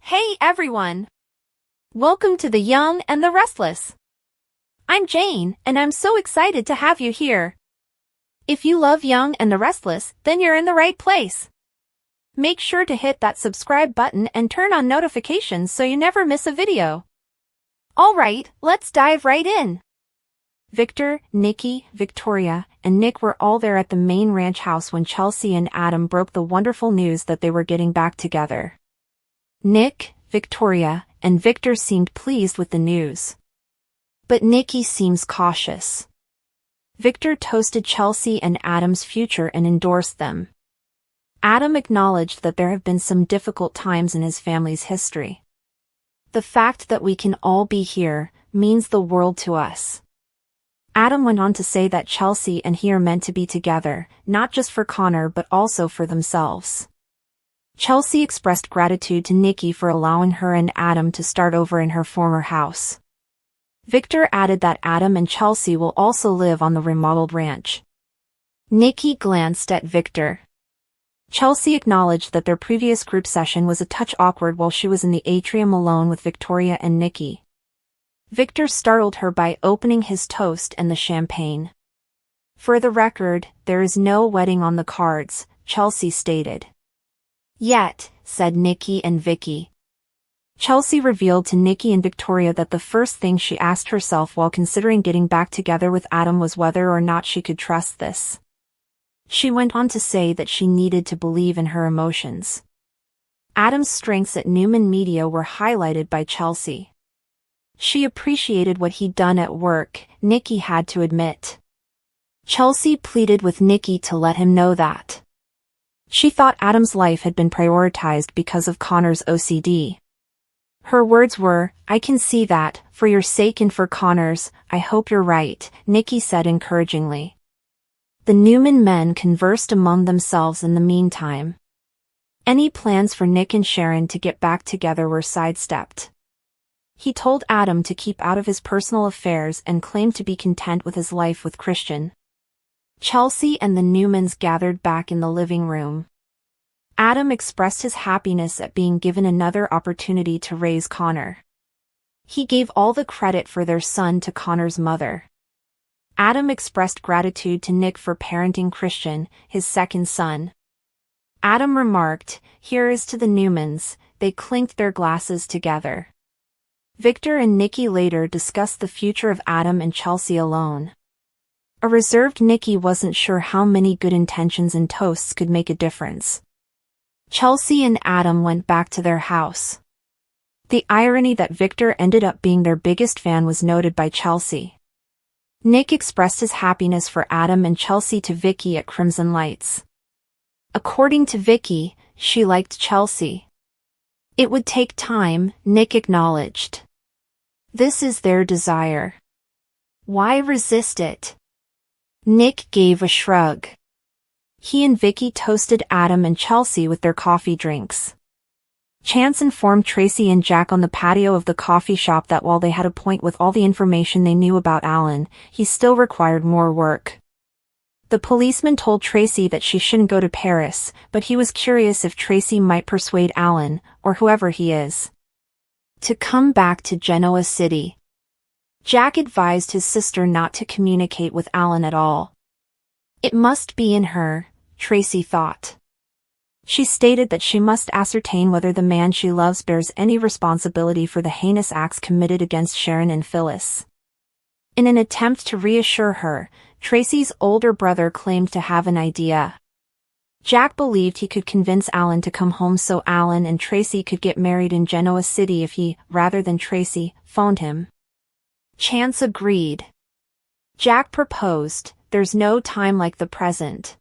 Hey everyone! Welcome to The Young and the Restless. I'm Jane, and I'm so excited to have you here. If you love Young and the Restless, then you're in the right place. Make sure to hit that subscribe button and turn on notifications so you never miss a video. Alright, let's dive right in. Victor, Nikki, Victoria, and Nick were all there at the main ranch house when Chelsea and Adam broke the wonderful news that they were getting back together. Nick, Victoria, and Victor seemed pleased with the news. But Nikki seems cautious. Victor toasted Chelsea and Adam's future and endorsed them. Adam acknowledged that there have been some difficult times in his family's history. The fact that we can all be here means the world to us. Adam went on to say that Chelsea and he are meant to be together, not just for Connor but also for themselves. Chelsea expressed gratitude to Nikki for allowing her and Adam to start over in her former house. Victor added that Adam and Chelsea will also live on the remodeled ranch. Nikki glanced at Victor. Chelsea acknowledged that their previous group session was a touch awkward while she was in the atrium alone with Victoria and Nikki. Victor startled her by opening his toast and the champagne. For the record, there is no wedding on the cards, Chelsea stated. Yet, said Nikki and Vicky. Chelsea revealed to Nikki and Victoria that the first thing she asked herself while considering getting back together with Adam was whether or not she could trust this. She went on to say that she needed to believe in her emotions. Adam's strengths at Newman Media were highlighted by Chelsea. She appreciated what he'd done at work, Nikki had to admit. Chelsea pleaded with Nikki to let him know that. She thought Adam's life had been prioritized because of Connor's OCD. Her words were, "I can see that, for your sake and for Connor's, I hope you're right," Nikki said encouragingly. The Newman men conversed among themselves in the meantime. Any plans for Nick and Sharon to get back together were sidestepped. He told Adam to keep out of his personal affairs and claimed to be content with his life with Christian. Chelsea and the Newmans gathered back in the living room. Adam expressed his happiness at being given another opportunity to raise Connor. He gave all the credit for their son to Connor's mother. Adam expressed gratitude to Nick for parenting Christian, his second son. Adam remarked, "Here is to the Newmans," they clinked their glasses together. Victor and Nikki later discussed the future of Adam and Chelsea alone. A reserved Nikki wasn't sure how many good intentions and toasts could make a difference. Chelsea and Adam went back to their house. The irony that Victor ended up being their biggest fan was noted by Chelsea. Nick expressed his happiness for Adam and Chelsea to Vicky at Crimson Lights. According to Vicky, she liked Chelsea. It would take time, Nick acknowledged. This is their desire. Why resist it? Nick gave a shrug. He and Vicky toasted Adam and Chelsea with their coffee drinks. Chance informed Tracy and Jack on the patio of the coffee shop that while they had a point with all the information they knew about Alan, he still required more work. The policeman told Tracy that she shouldn't go to Paris, but he was curious if Tracy might persuade Alan, or whoever he is, to come back to Genoa City. Jack advised his sister not to communicate with Alan at all. It must be in her, Tracy thought. She stated that she must ascertain whether the man she loves bears any responsibility for the heinous acts committed against Sharon and Phyllis. In an attempt to reassure her, Tracy's older brother claimed to have an idea. Jack believed he could convince Alan to come home so Alan and Tracy could get married in Genoa City if he, rather than Tracy, phoned him. Chance agreed. Jack proposed, "There's no time like the present."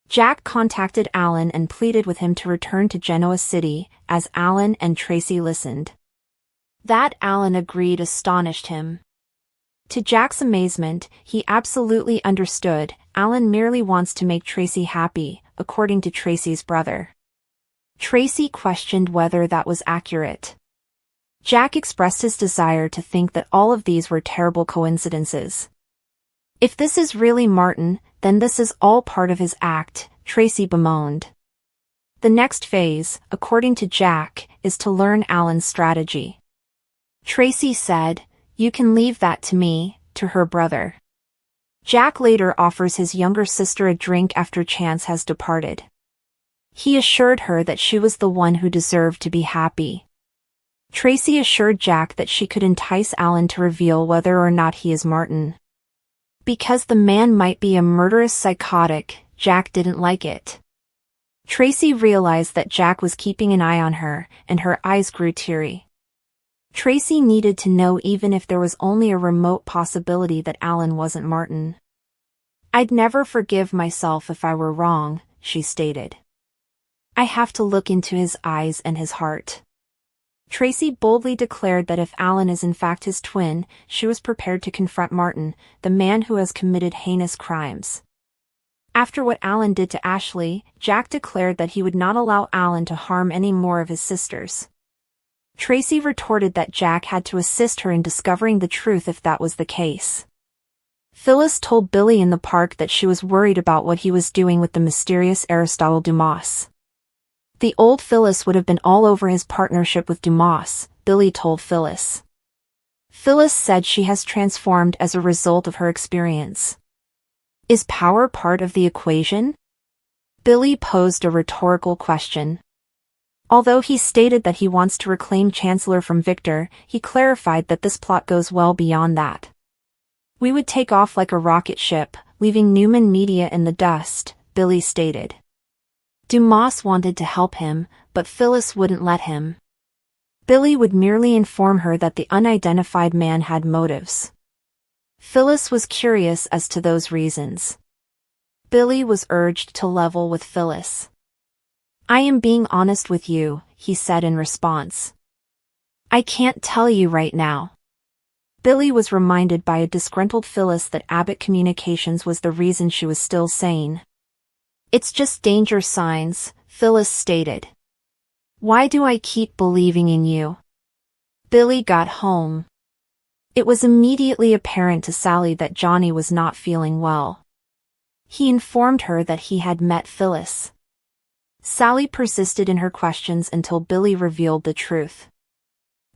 Jack contacted Alan and pleaded with him to return to Genoa City, as Alan and Tracy listened. That Alan agreed astonished him. To Jack's amazement, he absolutely understood. Alan merely wants to make Tracy happy, according to Tracy's brother. Tracy questioned whether that was accurate. Jack expressed his desire to think that all of these were terrible coincidences. If this is really Martin, then this is all part of his act, Tracy bemoaned. The next phase, according to Jack, is to learn Alan's strategy. Tracy said, "You can leave that to me," to her brother. Jack later offers his younger sister a drink after Chance has departed. He assured her that she was the one who deserved to be happy. Tracy assured Jack that she could entice Alan to reveal whether or not he is Martin. Because the man might be a murderous psychotic, Jack didn't like it. Tracy realized that Jack was keeping an eye on her, and her eyes grew teary. Tracy needed to know even if there was only a remote possibility that Alan wasn't Martin. "I'd never forgive myself if I were wrong," she stated. "I have to look into his eyes and his heart." Tracy boldly declared that if Alan is in fact his twin, she was prepared to confront Martin, the man who has committed heinous crimes. After what Alan did to Ashley, Jack declared that he would not allow Alan to harm any more of his sisters. Tracy retorted that Jack had to assist her in discovering the truth if that was the case. Phyllis told Billy in the park that she was worried about what he was doing with the mysterious Aristotle Dumas. The old Phyllis would have been all over his partnership with Dumas, Billy told Phyllis. Phyllis said she has transformed as a result of her experience. Is power part of the equation? Billy posed a rhetorical question. Although he stated that he wants to reclaim Chancellor from Victor, he clarified that this plot goes well beyond that. "We would take off like a rocket ship, leaving Newman Media in the dust," Billy stated. Dumas wanted to help him, but Phyllis wouldn't let him. Billy would merely inform her that the unidentified man had motives. Phyllis was curious as to those reasons. Billy was urged to level with Phyllis. "I am being honest with you," he said in response. "I can't tell you right now." Billy was reminded by a disgruntled Phyllis that Abbott Communications was the reason she was still sane. "It's just danger signs," Phyllis stated. "Why do I keep believing in you?" Billy got home. It was immediately apparent to Sally that Johnny was not feeling well. He informed her that he had met Phyllis. Sally persisted in her questions until Billy revealed the truth.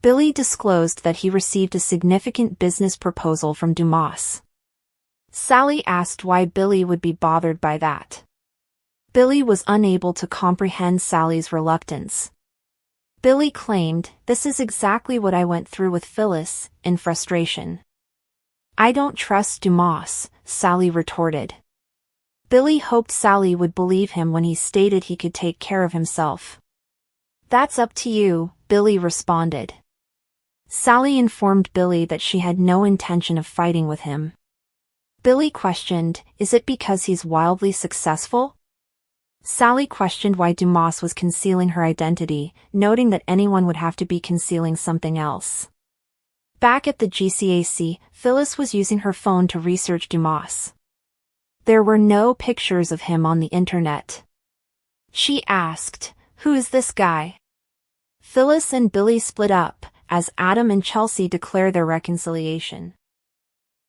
Billy disclosed that he received a significant business proposal from Dumas. Sally asked why Billy would be bothered by that. Billy was unable to comprehend Sally's reluctance. Billy claimed, "This is exactly what I went through with Phyllis," in frustration. "I don't trust Dumas," Sally retorted. Billy hoped Sally would believe him when he stated he could take care of himself. "That's up to you," Billy responded. Sally informed Billy that she had no intention of fighting with him. Billy questioned, "Is it because he's wildly successful?" Sally questioned why Dumas was concealing her identity, noting that anyone would have to be concealing something else. Back at the GCAC, Phyllis was using her phone to research Dumas. There were no pictures of him on the internet. She asked, "Who is this guy?" Phyllis and Billy split up, as Adam and Chelsea declare their reconciliation.